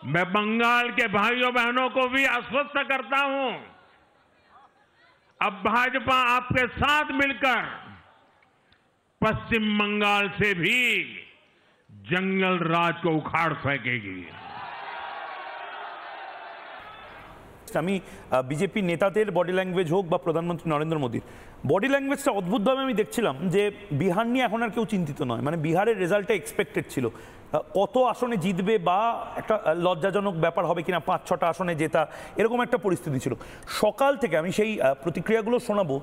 मैं बंगाल के भाइयों बहनों को भी आश्वस्त करता हूं, अब भाजपा आपके साथ मिलकर पश्चिम बंगाल से भी जंगल राज को उखाड़ फेंकेगी। আমি বিজেপি নেতাদের বডি ল্যাঙ্গুয়েজ হোক বা প্রধানমন্ত্রী নরেন্দ্র মোদীর বডি ল্যাঙ্গুয়েজটা অদ্ভুতভাবে আমি দেখছিলাম যে বিহার নিয়ে এখন আর কেউ চিন্তিত নয়। মানে বিহারের রেজাল্টটা এক্সপেক্টেড ছিল, কত আসনে জিতবে বা একটা লজ্জাজনক ব্যাপার হবে কিনা 5-6টা আসনে জেতা, এরকম একটা পরিস্থিতি ছিল। সকাল থেকে আমি সেই প্রতিক্রিয়াগুলো শোনাবো।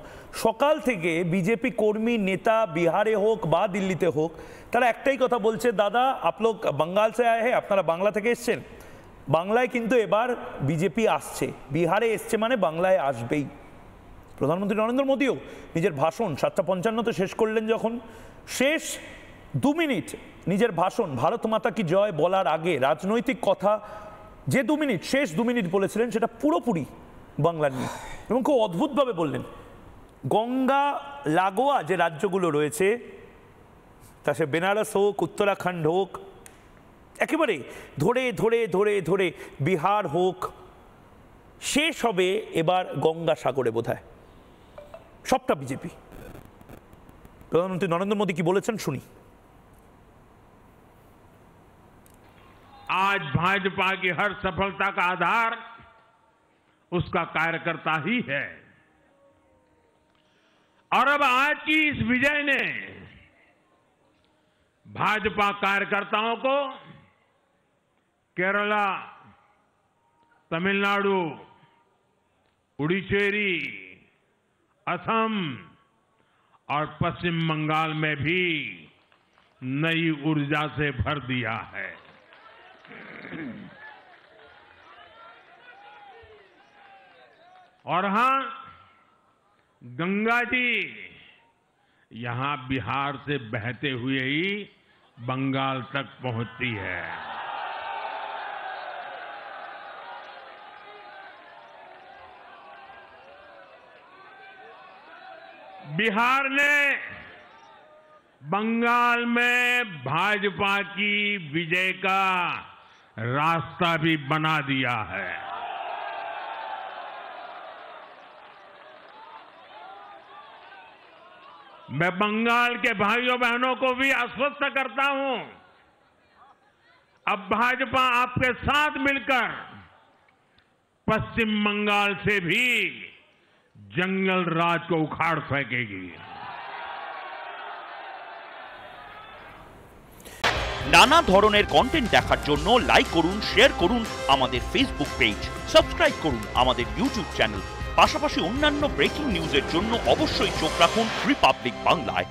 সকাল থেকে বিজেপি কর্মী নেতা বিহারে হোক বা দিল্লিতে হোক, তারা একটাই কথা বলছে, দাদা আপ লোক বাঙ্গাল সে আয়ে হ্যাঁ, আপনারা বাংলা থেকে এসছেন, বাংলায় কিন্তু এবার বিজেপি আসছে, বিহারে এসছে মানে বাংলায় আসবেই। প্রধানমন্ত্রী নরেন্দ্র মোদীও নিজের ভাষণ 7:55 শেষ করলেন, যখন শেষ 2 মিনিট নিজের ভাষণ ভারত মাতা কি জয় বলার আগে রাজনৈতিক কথা যে 2 মিনিট, শেষ 2 মিনিট বলেছিলেন, সেটা পুরোপুরি বাংলা নিয়ে এবং খুব অদ্ভুতভাবে বললেন। গঙ্গা লাগোয়া যে রাজ্যগুলো রয়েছে, তা সে বেনারস হোক, উত্তরাখণ্ড হোক, একেবারে ধরে ধরে ধরে ধরে বিহার হোক, শেষ হবে এবার গঙ্গাসাগরে বোধহয়, সবটা বিজেপি। প্রধানমন্ত্রী নরেন্দ্র মোদী কি বলেছেন শুনি। आज भाजपा की हर सफलता का आधार उसका कार्यकर्ता ही है, और अब आज की इस विजय ने भाजपा कार्यकर्ताओं को केरला, तमिलनाडु, पुडुचेरी, असम और पश्चिम बंगाल में भी नई ऊर्जा से भर दिया है। और हां, गंगा जी यहां बिहार से बहते हुए ही बंगाल तक पहुंचती है। बिहार ने बंगाल में भाजपा की विजय का रास्ता भी बना दिया है। मैं बंगाल के भाइयों बहनों को भी आश्वस्त करता हूं, अब भाजपा आपके साथ मिलकर पश्चिम बंगाल से भी जंगल राज को उखाड़ फेंकेगी। নানা ধরনের কন্টেন্ট দেখার জন্য লাইক করুন, শেয়ার করুন আমাদের ফেসবুক পেজ, সাবস্ক্রাইব করুন আমাদের ইউটিউব চ্যানেল। পাশাপাশি অন্যান্য ব্রেকিং নিউজের জন্য অবশ্যই চোখ রাখুন রিপাবলিক বাংলায়।